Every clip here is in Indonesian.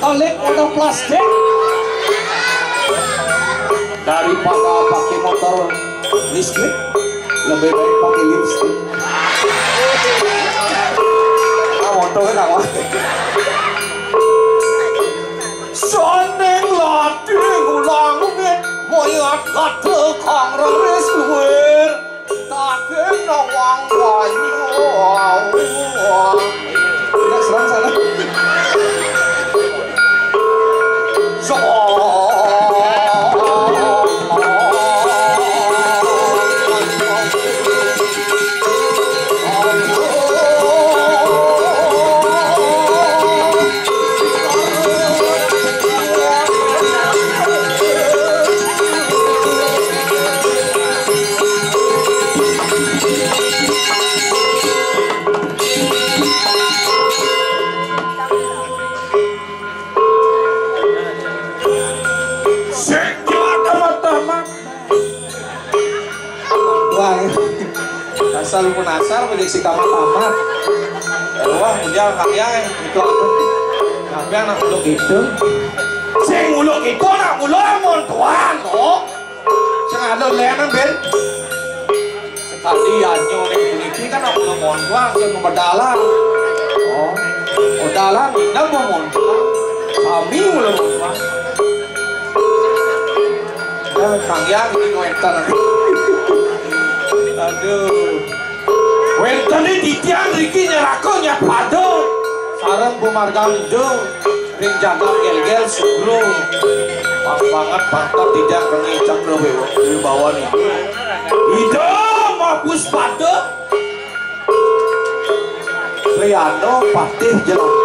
Kolek motor plastik daripada pakai motor listrik lebih baik pakai lipstick. Motor kan apa? Soneng lading ulang ngit moyat kata kang reres luwer takkan nawang wanyu. Tidak serang sana. Asal pun asal menjadi tamat-tamat. Wah, dia kaya itu aku. Tapi anak muluk itu. Sing muluk itu nak muluk mon tuan kok. Sing ada lenan ben. Sekali anyo ning iki kan nak muluk mon tuan sing membedalan. Oh, bedalan ndak mau mon tuan. Kami muluk mon tuan. Ya kaya iki koentan. Aduh. Wentane titian Riki nyerako nyapado sareng bumarga lido ring jaga gel-gel sebelum pas banget pantat tidak menginjak ke bawah nih lido mabus pado Riano patih jelang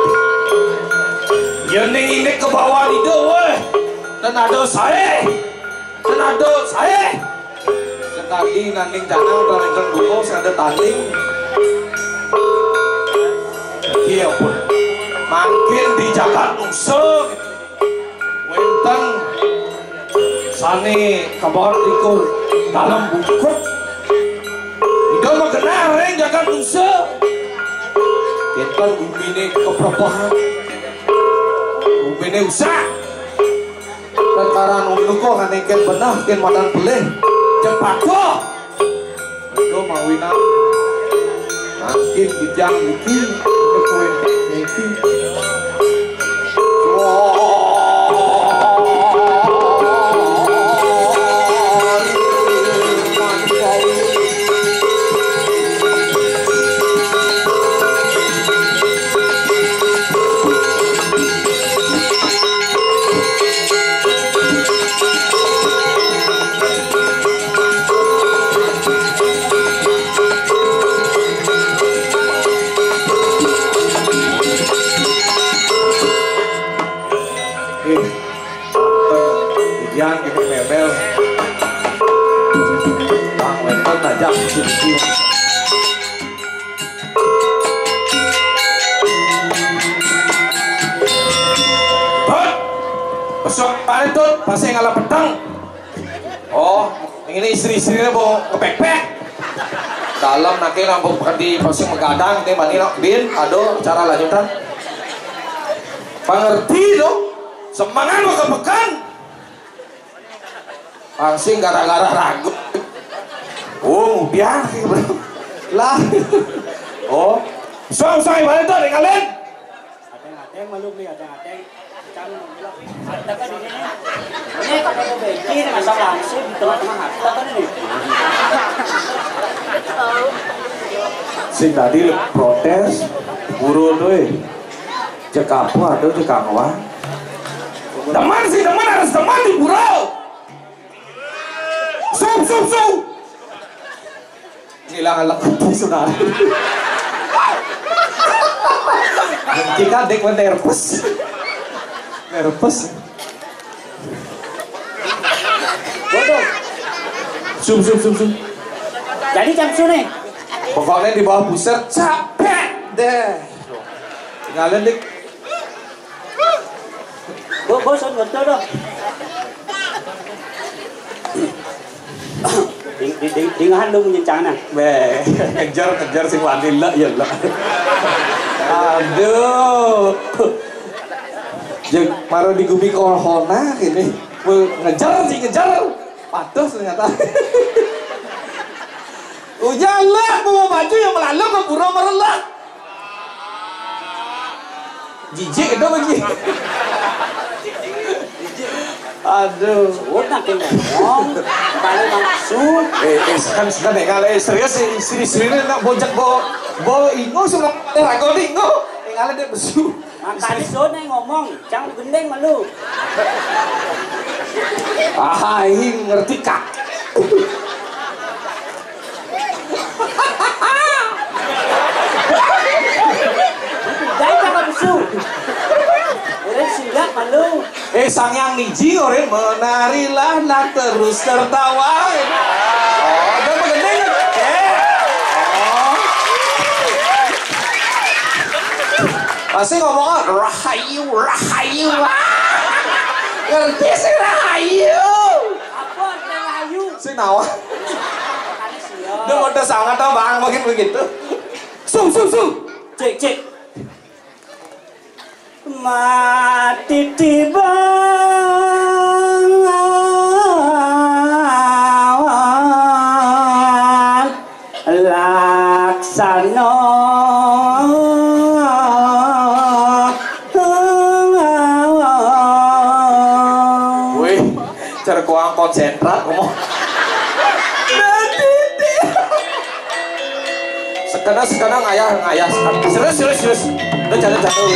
yening ini ke bawah lido weh tenado saya sekali nanding jangan udah nengken dulu ada tanding iya pun makin di Jakarta Nusuk wenten sani kabar dikur dalam bungkut itu mah benar yang Jakarta Nusuk kita umine kepropohan umine usah tentaran unuko kanengken benah ken madan peleh cepat kok itu mau wina makin bijang iki kue iki yang ini mebel bang wenten aja cium Tut besok hari Tut pasti ngalah petang oh ini istri-istrinya mau kepek-pek dalam nanti rambut di pasti megadang ini mani bin aduh cara lanjutan pengerti dong semangat mau kepekan langsung gara-gara ragu oh biar lah oh usai mana tuh dengan kalian ateng malu nih ateng harta kan ini kata mau bikin asal langsung di tengah-tengah harta kan ini sing tadi protes buru tuh cek apa ada cek angwa teman sih teman harus teman di buru Sup. Hilang alat kunci saudara. Jika dek nervous. Bodoh. Sup. Jadi jam nih. Pokoknya di bawah pusat capek deh. Tinggalin dik. Bosan ngerti dong. Tinggahan dong nyencana. Kejar si wanita ya lah. Aduh. Jeng maru di gumi kohona ini. Ngejar. Patus ternyata. Janganlah bawa baju yang melalui ke burung merelak. Jijik itu bagi. Aduh. Udah ngomong. Balik maksud. Kan sudah nek kali serius istri nak bojak bo ingo sudah rago ingo. Ngale dia besu. Makanya zona ngomong, jangan gendeng malu. Ini ngerti kak. Dahil ka besu. Udah singgah malu. Sang yang niji orang menarilah nak terus tertawa. Oh, udah mengendeng. Pasti ngomong rahayu. Ngerti sih rahayu. Apa rahayu? Si nawa. Dia mau sangat tau bang makin begitu. Sung. Cek. Mati tiba laksana. Cara kuang konsentrat ngomong. Sekarang ayah. Serius. Udah jatuh.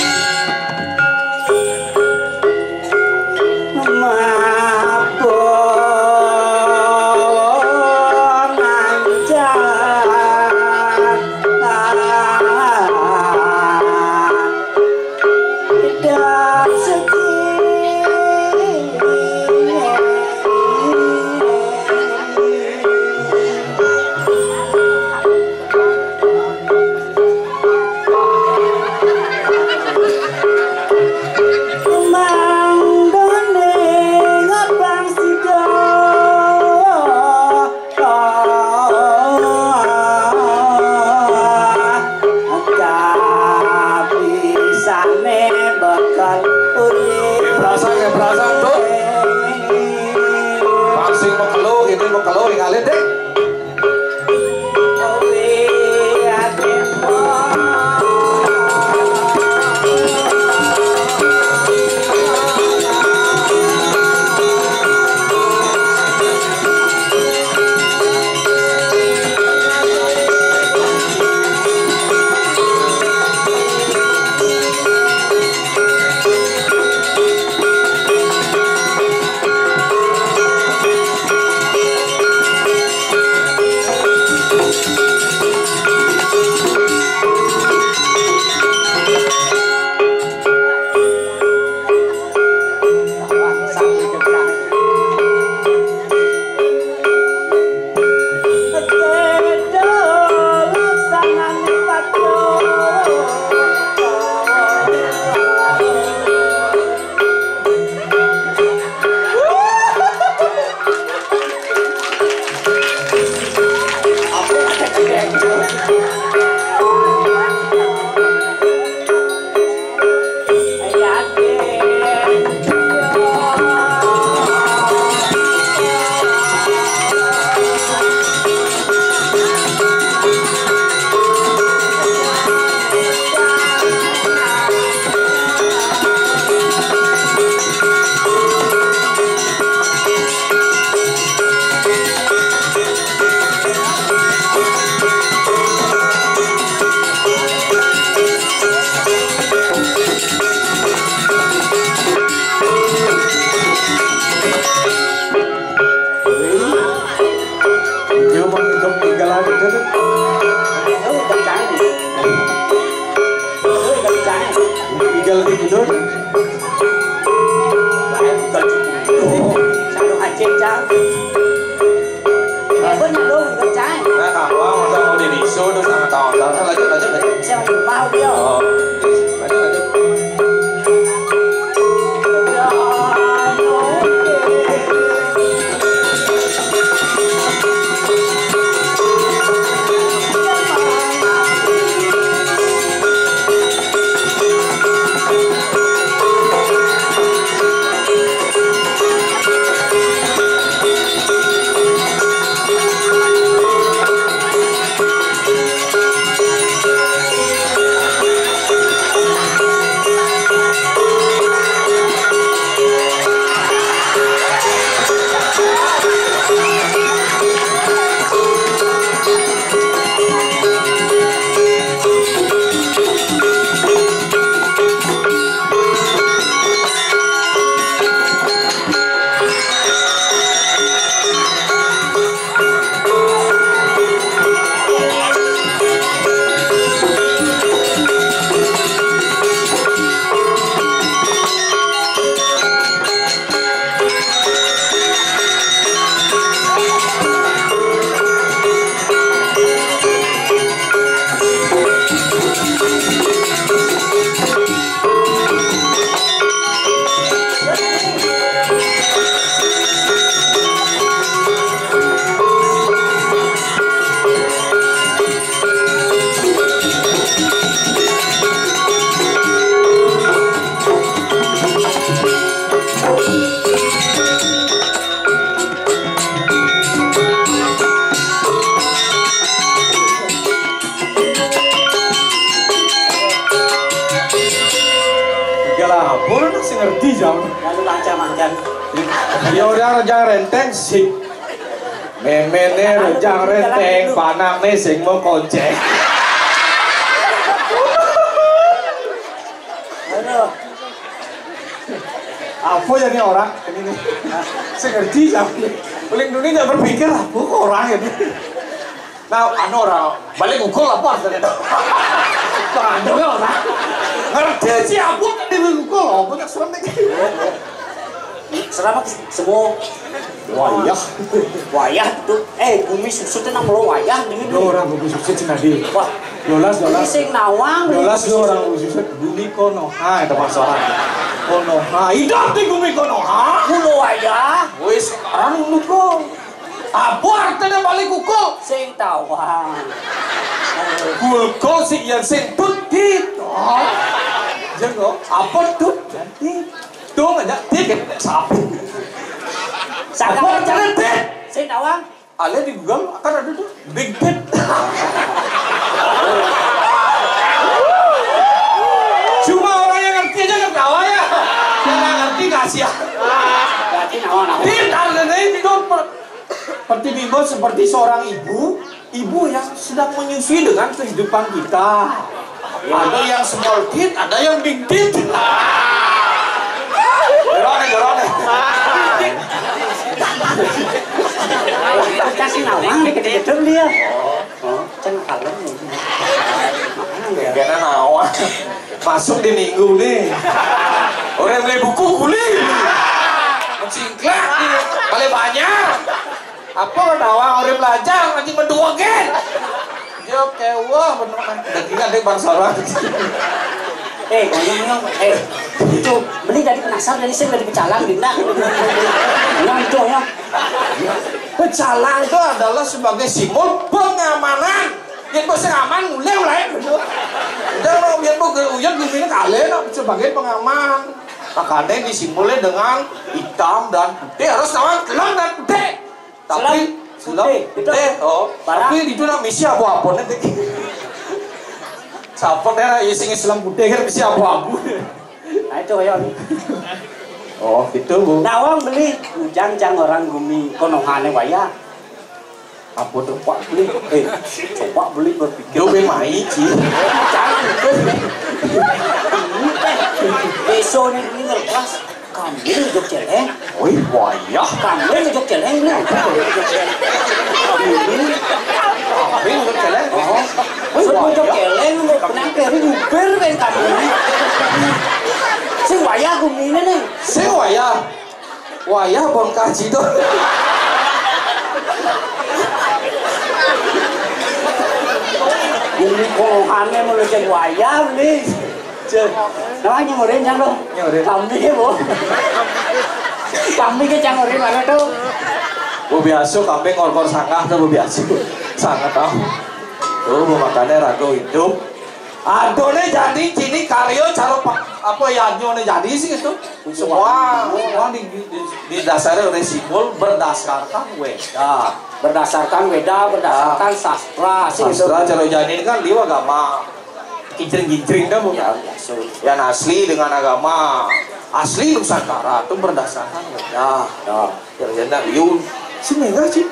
Nah, kalau mau di Niso Mau dia. Oh, lanjut. Ngerti jam. Lalu lancar-lancar. Ya udah rejang renteng sih. Memene rejang renteng, panakne sing mau konceng. Aduh. Apa ya nih orang? Ini nih. Saya ngerti jam. Paling dunia nggak berpikir apa orang ini. Nah, orang balik ukul apa ternyata. Ada orang. Ngerti siapa tadi ukul apa tak serentek. Selamat semua Wayah. wayah itu. Bumi susu itu nama lo wayah ini. Lo orang bumi susu cina di. Wah, Dolas. ini sing nawang. Dolas lo orang bumi susu bumi Konoha itu masalah. Konoha, hidup di bumi Konoha. Kulo wayah. Wes sekarang ukul. Apa artinya balik ukul? Sing tawang. Ukul sih yang sing putih. Jangan apa tuh? Jadi tuh aja tiket sapu. Sakit Jangan tet. Sing tawang. Ale di Google akan ada tuh big tet. Cuma orang yang ngerti aja ketawa ya. Yang nggak ngerti kasih ya. Berarti nawang. Tidak ada hidup seperti Bimbo seperti seorang ibu yang sedang menyusui dengan kehidupan kita. Ada yang small tit, ada yang big tit. Jorone. Kasih nawang dikit-dikit dia. Oh, jangan kalem. Karena nawang masuk di minggu nih. Orang beli buku kuli, mencingklak nih, paling banyak. Apa nawang orang belajar nanti menduakan. Dia kewah bener kan. Dagingan deh bangsa orang. Ngomong, itu beli dari penasar dari sini dari pecalang dinda. Itu ya. Pecalang itu adalah sebagai simbol pengamanan. Yang bisa aman mulai. Jangan biar uyan gimana kalian sebagai pengaman. Makanya disimbolnya dengan hitam dan putih harus nawang kelang dan putih. Tapi putih. Oh, tapi itu nak misi abu-abu nanti. Siapa daerah sing Islam putih kan misi abu-abu. Nah itu ya. Oh gitu bu. Nawang beli jang orang bumi Konohane wayah. Apa tuh? Coba beli. Coba beli berpikir. Yo mai ci. Jangan. Besok ini ngerpas. Kami ngejok celeng. Oi wayah. Kami ngejok celeng nih. Kami ngejok celeng. Semua ngejok celeng. Kenapa hari uber kan kami. Sing wayah kumine nih. Sing wayah. Wayah bon kaji tuh. Bumi ini kolongannya mulai jadi wayang nih. Namanya ngurin cang dong. Kambing ya bu. Kambing ke cang ngurin mana tuh? Bu biasa kambing ngor-ngor sangah tuh bu biasa. Sangat tahu. Tuh bu makannya rago hidup. Aduh nih jadi cini karyo cara apa ya nih jadi sih itu. Semua di dasarnya resiko berdasarkan weda. Berdasarkan sastra. Sastra cara jadi ini kan dia agama. Gincring-gincring dah bu. Yang asli dengan agama asli Nusantara itu berdasarkan weda. Ya jadi liun. Sini enggak sih?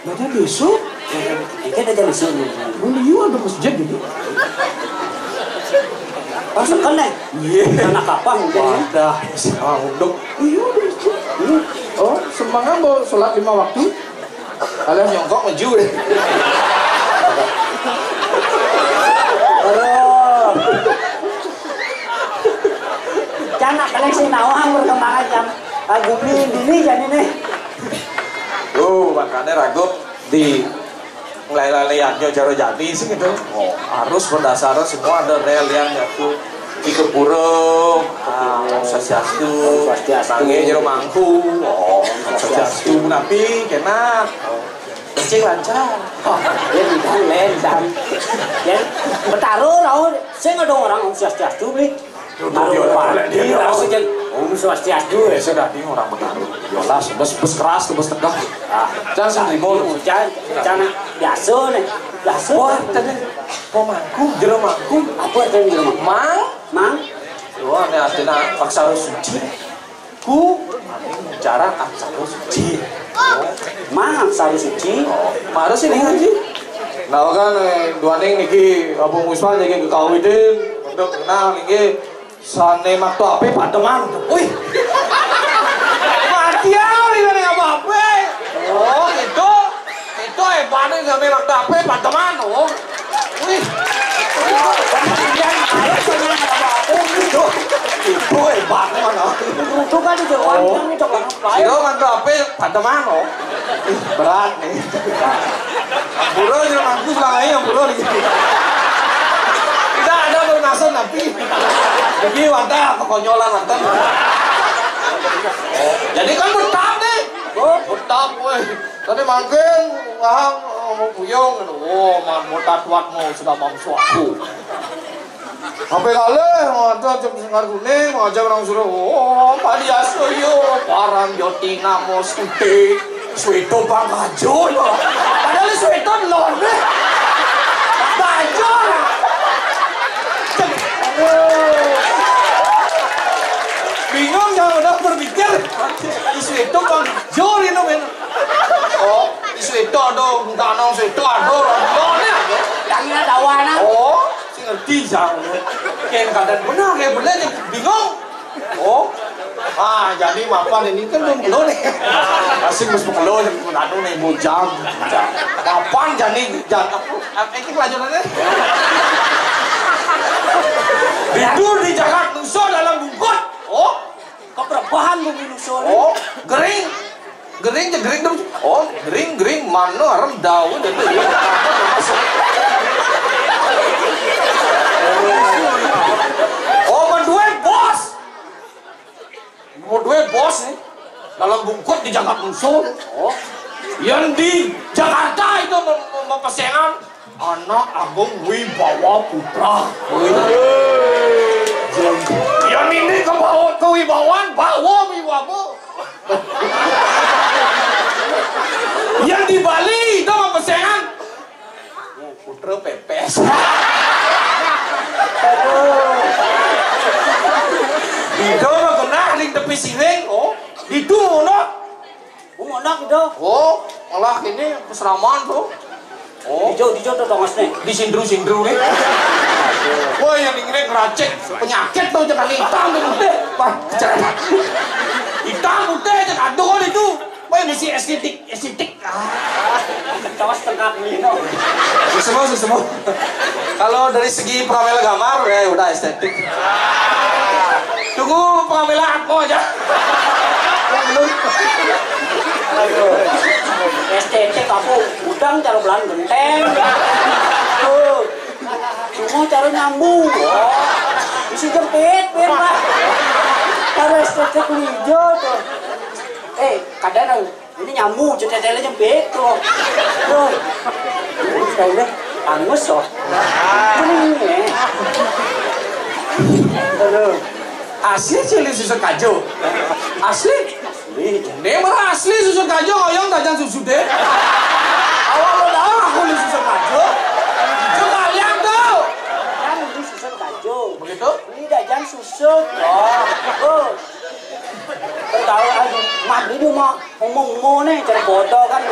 Baca besok. Ini ada besok nih. Liun ada masjid gitu. Masuk kan nih? Iya. Anak kapan? Ada. Unduk. Iya udah. Oh, semangat mau sholat 5 waktu. Kalian nyongkok maju deh. Canak kalian sih nawang perkembangan jam Agumi ini jadi nih. Tuh makanya ragu di ngelai-laiannya cara jadi sih gitu. Oh, harus berdasarkan semua ada rel yang jatuh ikut burung, sasiastu, nangge jero mangku, sasiastu napi kena. Kencing lancar. Dia bilang dan ya bertaruh tau, saya nggak dong orang sasiastu beli. Taruh padi, langsung jadi sasiastu ya. Sudah di orang bertaruh. Yolah, bes keras, bes tegak. Jangan ribol. Jangan biasa nih, biasa. Wah, tadi pemangku, jero mangku. Apa itu jero mang? Wah, ini artinya aksara suci. Ku, bicara aksara suci. Mang aksara suci. Marah sih nih ngaji. Nah kan, dua ning niki Abu Musma jadi kekawidin untuk kenal niki sane maktu ape pademan. Wih, mati ya ini apa? Oh itu hebatnya sampai maktu ape pademan. Oh, wih. Itu hebatnya mana? Itu kan di Jawa ini coba. Siro maktu ape pademan. Oh, berat nih. Buro jangan mampu selama ini yang buro nih. Tidak ada bermaksud tapi jadi wantah kekonyolan wantah. Jadi kan betap nih. Betap weh. Tadi makin wahang mau puyung. Oh, mau tatuat mau sudah mau suatu. Sampai kali mau jam sengar kuning mau aja orang suruh. Oh, padi aso yo parang jotina mau studi. Suito bang hajur. Padahal suito lor deh. Bajor. Bingung jangan udah berpikir. Isu itu bang hajur ini men. Oh, isu itu dong, danau suito ador, adornya. Yang ada warna. Oh, si ngerti jangan. Kayak kadang benar kayak benar bingung. Oh. Ah, jadi mapan ini kan belum kelo nih. Asing mesti kelo yang anu nih bujang. Mapan jadi ini kelanjutannya. Tidur di Jakarta Nusa dalam bungkut. Oh, keberbahan bumi nusul. Oh, gering dong. Oh, gering mana arem daun dan dia masuk. Oh, menduet bos. Mau duit bos nih dalam bungkut di Jakarta Nusul. Oh, yang di Jakarta itu mempersengan anak Agung Wibawa Putra. Yang ini kewibawaan bawa wibawa. Yang di Bali itu mempersengan Putra Pepes. Itu mah kena ling tepi siring, oh, itu monak itu. Oh, malah ini keseraman tuh. Oh, Dijo tuh tongas nih. Disindru nih. Wah, yang ini ngeracek penyakit tuh jangan hitam tuh putih. Wah, cerita. Hitam putih jangan aduh itu. Wah, mesti estetik. Tongas tengah ini. Semua. Kalau dari segi pengambil gambar, ya udah estetik. Tunggu pengambilan aku aja. Belum. Estetik aku udang cara belang genteng. cara nyambung. Isi jepit, biar Pak. Cara estetik hijau tuh. Kadang ini nyambung, cetelnya jepit tuh. Tuh. Ini angus loh. Ini. Aduh. Asli cili susu kaju. Asli. Ini mah asli susu kaju, oyong dajan susu deh. Awal lo dah aku li susu kaju. Coba lihat tuh. Kan ini susu kaju. Begitu? Ini dajan susu. Oh. Tahu aja, mak di rumah ngomong nih cara foto kan.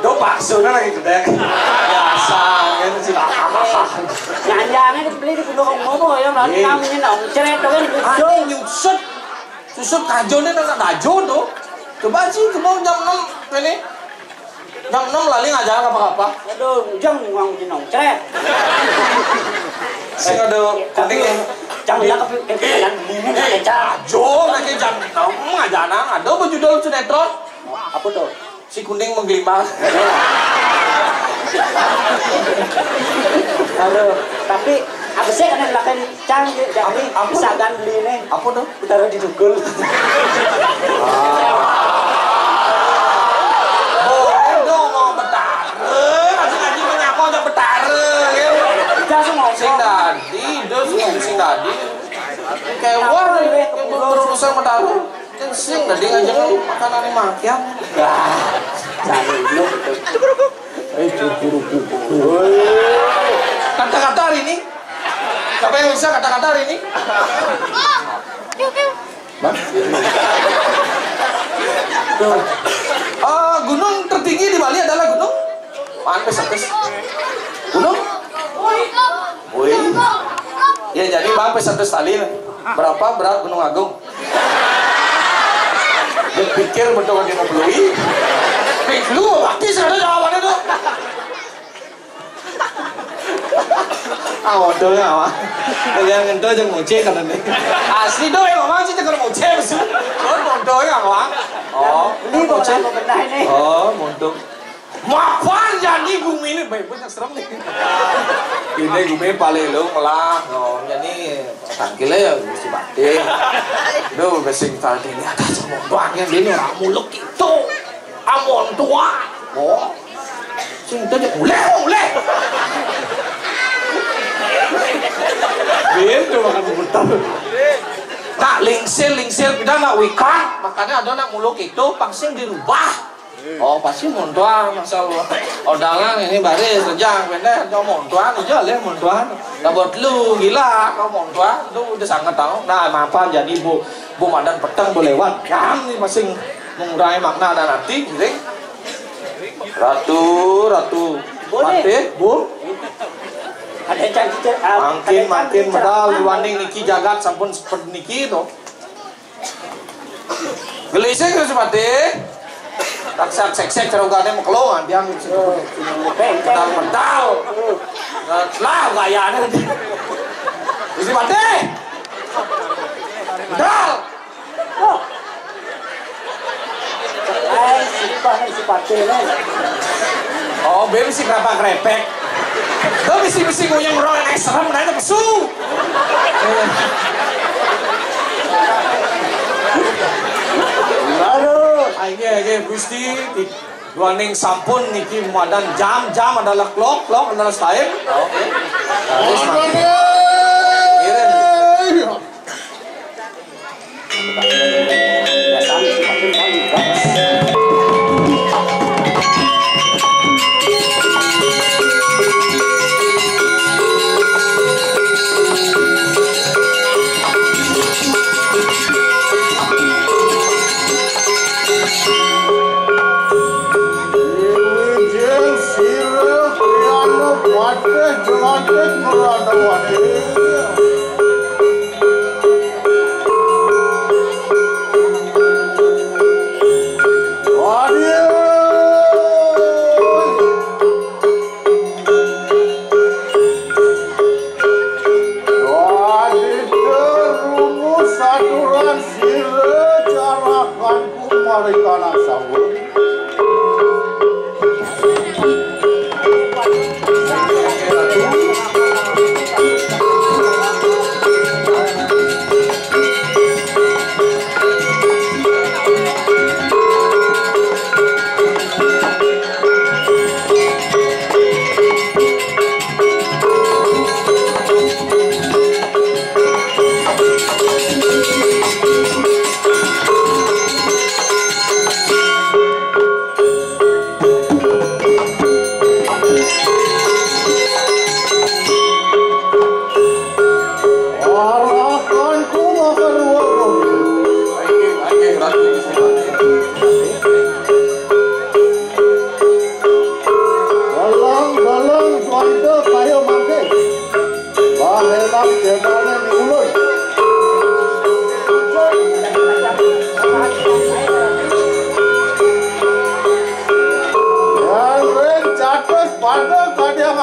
Tuh baksonya lagi gede. Biasa kan sih. Jangan-jangan beli di pondok ngomong ya, nanti namanya nongcret tuh kan. Aduh nyusut. Susu kajo ini nggak kajo tuh. Coba sih kemau jam 6 ini. Jam 6 lali ngajar apa-apa. Aduh, jangan ngomongin nongcret. Sing ada kuning jangan lah kepikiran ini kecap. kajo lagi jam 6 ngajar ada berjudul sinetron. Apa tuh? Si kuning menggelimang. Aduh, tapi apa sih kan lakukan canggih jadi misalkan beli ini. Apa tuh? Taruh di dugul. Boleh dong mau betare. Ngaji menyapa aja betare. Jangan ngomong. Sing tadi, dos sing tadi. Kayak wah, berurusan betare. Sing tadi ngajak makanan makian. Cari lu. Kata-kata hari ini. Siapa yang bisa kata-kata hari ini? Gunung tertinggi di Bali adalah gunung? Pes. Gunung? Woi. Ya jadi bang pes tali. Berapa berat Gunung Agung? Dia pikir betul dia mau beli. Lu pasti ada jawabannya tuh. Waduh apa? Kalian ngento aja ngoceh kan ini. Asli doh yang ngomong sih jangan ngoceh besul. Montok yang ngomong. Oh, Ini ngoceh benar ini. Oh, montok. Maafan jadi bumi ini banyak serem nih. Ini bumi paling lu malah. Oh, jadi tangkilnya ya mesti batik. Duh, besing tadi ini ada semua doangnya dia orang muluk itu. Amon tua. Oh. Sing tadi mulai. Itu makan betul. Nak lingsir kita nak wikan, makanya ada nak muluk itu pangsing dirubah. Oh pasti montuan masalah. Odangan ini baris rejang pendek, kau montuan aja leh montuan. Dapat lu gila kau montuan, lu udah sangat tahu. Nah maafan jadi bu madan petang berlewat, kan nih masing mengurangi makna dan arti, gitu. Ratu, mati, bu. Ada cantik. Makin medal dibanding niki jagat sampun seperti niki tuh. Gelisik terus mati. Taksak sek cerogane mekelongan dia medal. Lah gayane. Wis mati. Medal. Si pati nih. Oh, beli si krepek. Tuh bisi ngunyang roh yang serem nanya pesu. Aduh, Aige Gusti duaning sampun niki madan jam adalah clock adalah time. Oke. Marikana sambut.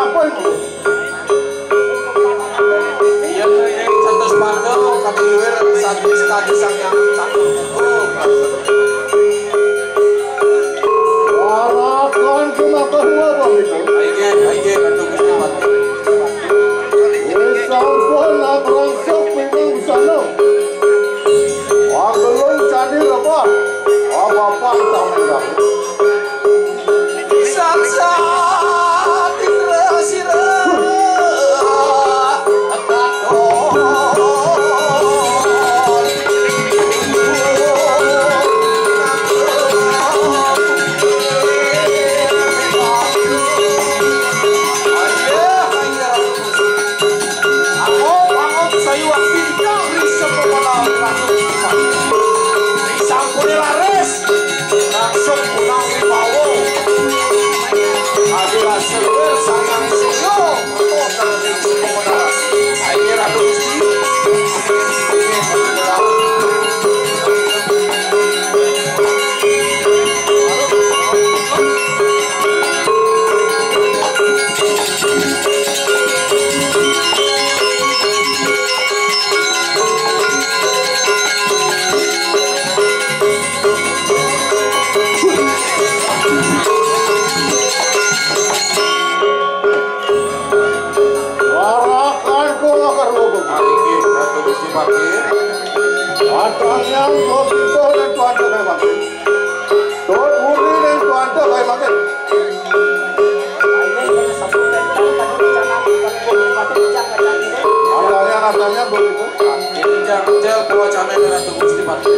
apa itu? Iya ini santos pandel kami luar sadis kadisang yang canggung. Warakan cuma kedua bang itu. Aige Ratu Gusti Pati. Sampun abrangsek pinang sana. Agelung candi lepas. Bapak tak menggap. Saksa Indra Sira yang begitu dan tuan terbaik makin. Tuan Uri dan tuan terbaik makin. Ada yang rasanya begitu. Ini jangan kewacana Ratu Gusti Pati.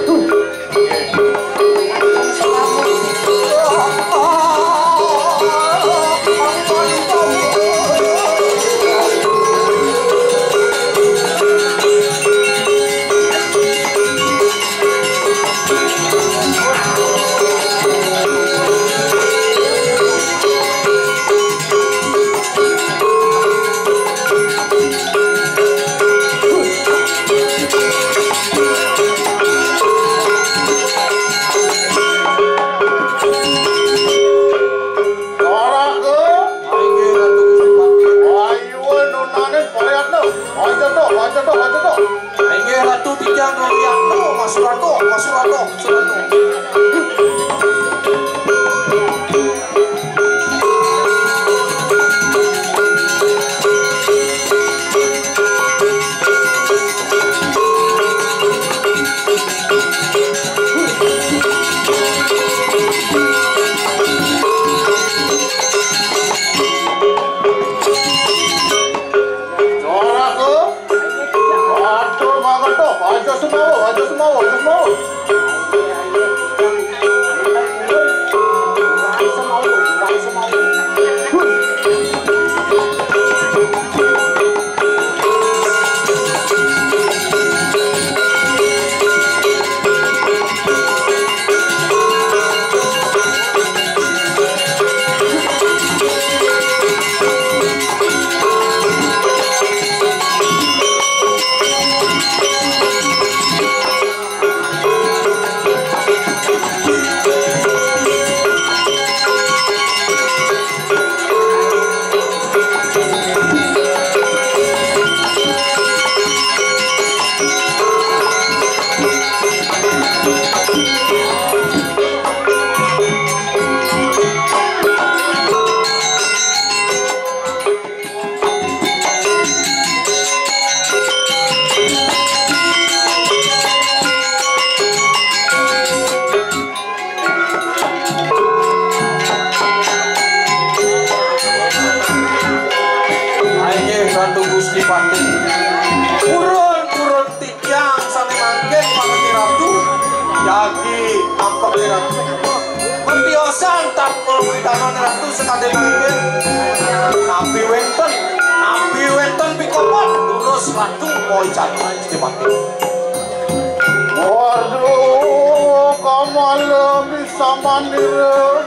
Waduh, kamu lebih sama nira.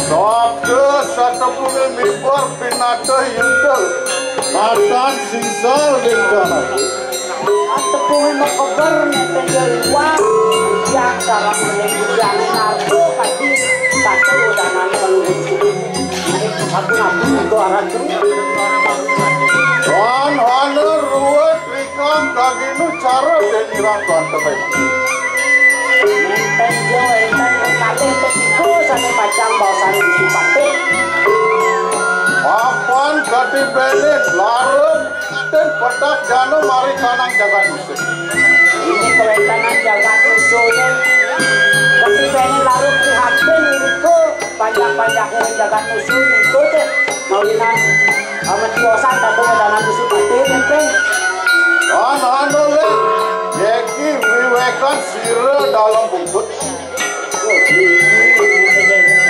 Sabda satu puluh mimbar pinata yuntal, nasan singsal lingkana. Tepuhin makabar na penjaliwang yang sarang menenggulang narko kaki satu udanan peluru. Ratu. Tuan honor ruwet rikam kaginu cara denirang tuan tebai. Enten jo enten kalih tetiku sane pacang bawasan Gusti Patih. Mapan kati belen larut dan pedak jano mari kanang jagat musuh. Ini kewenangan jagat musuhnya. Kati belen larut prihatin niku panjang-panjangnya jagat musuh niku teh maulinan ametiosan datu wedanan Gusti Patih enten. Tuan honor le Yeki wiwekan sira dalam bungkut.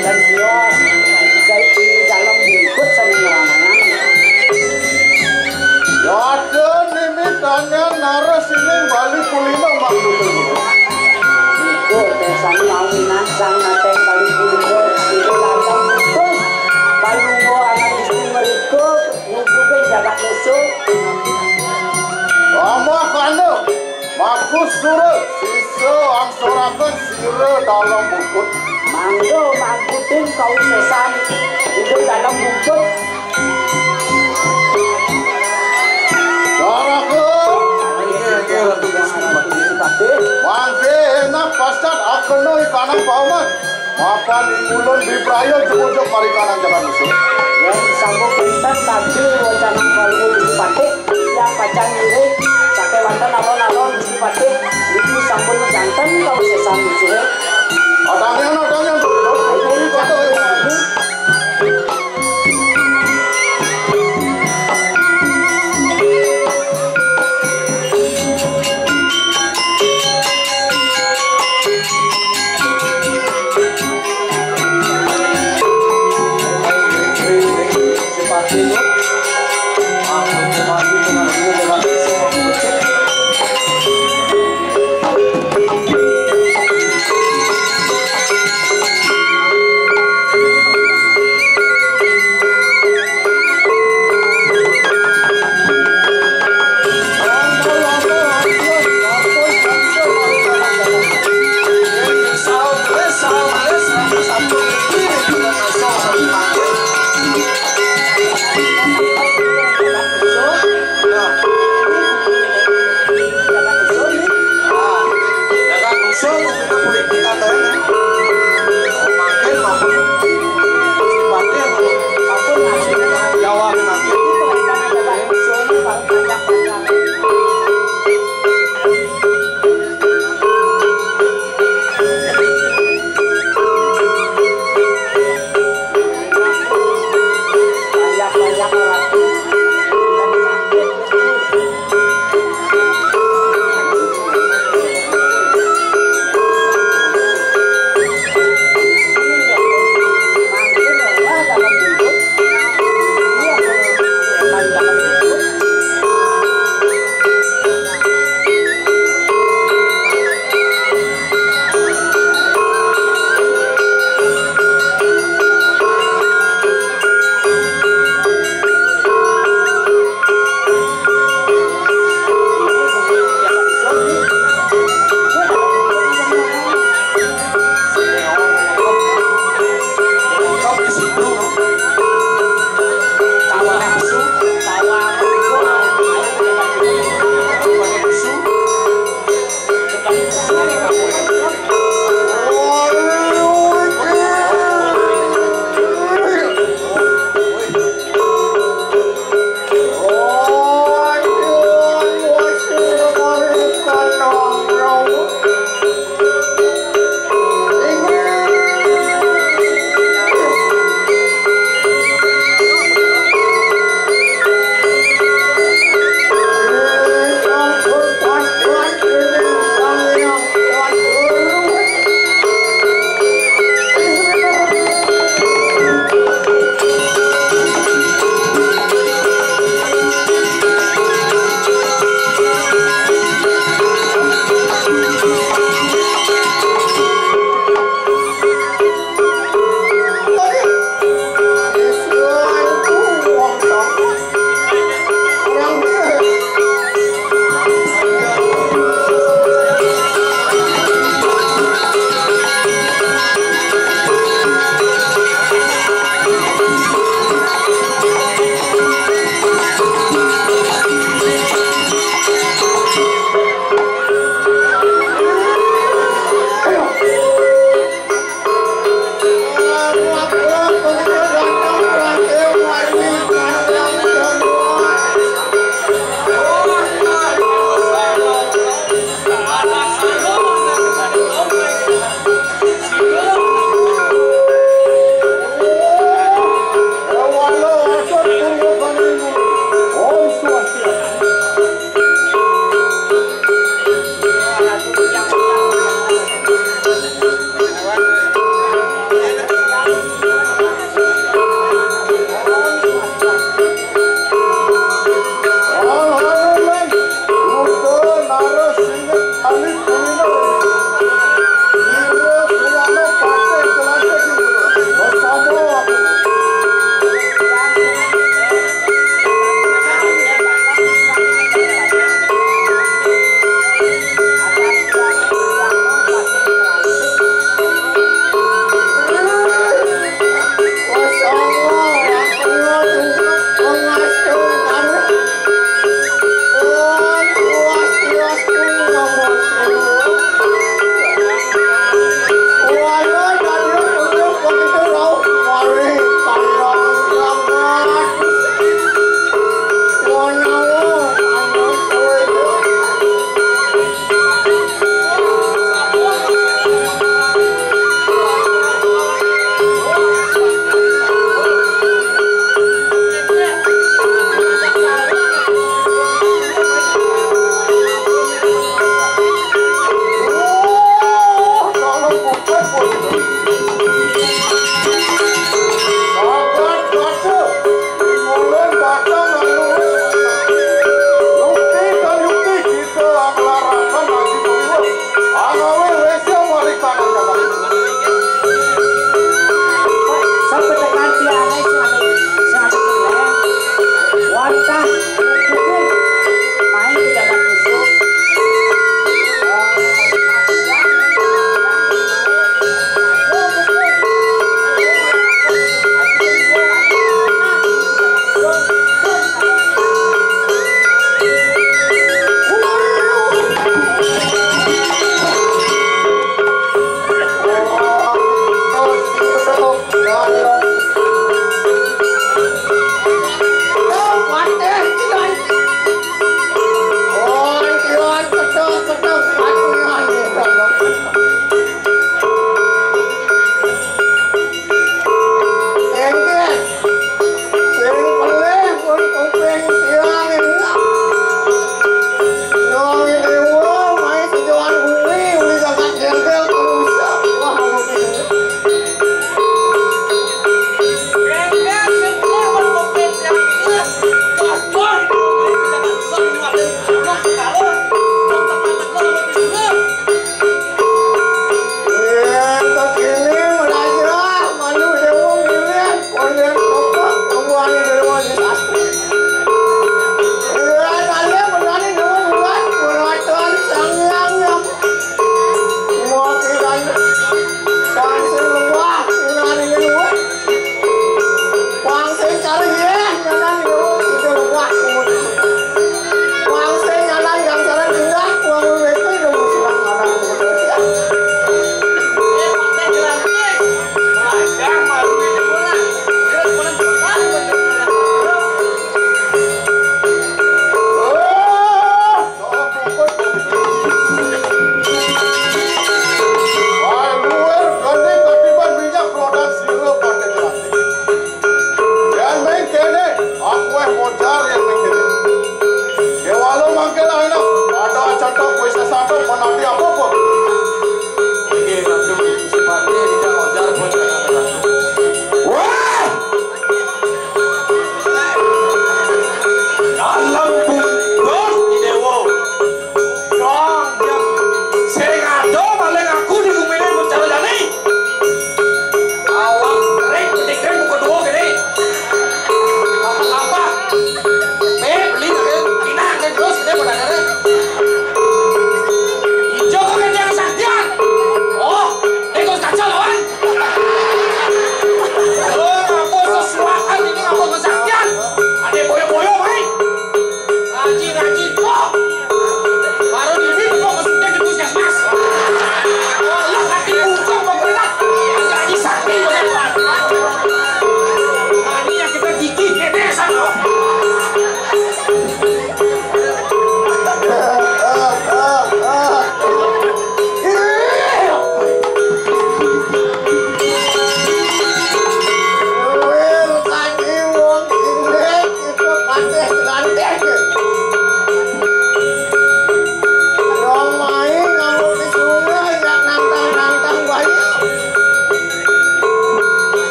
Dan kios di dalam bungkut seni ranangan. Yada nimitannya nara sining bali kulino maklutul. Niku tesani awinan sang nateng kali pulunggo itu dalam bungkut. Palunggo anak istri meriko ngubukin jagat musuh. Rama kano maku surat sisa angsorakan sira dalam bungkut. Manggo mangkutin kau sesan itu dalam bungkut. Caraku mangke enak pasat akono ikanang pauman. Mapan ulun dibrayo jebujok mari kanang jalan musuh. Yang sambung pinten tadi wacana kalau Gusti Patih yang pacang mirip sake wanten alon-alon Gusti Patih itu sampun janten kau sesan musuhe. Adangnya ini kata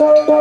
Thank you.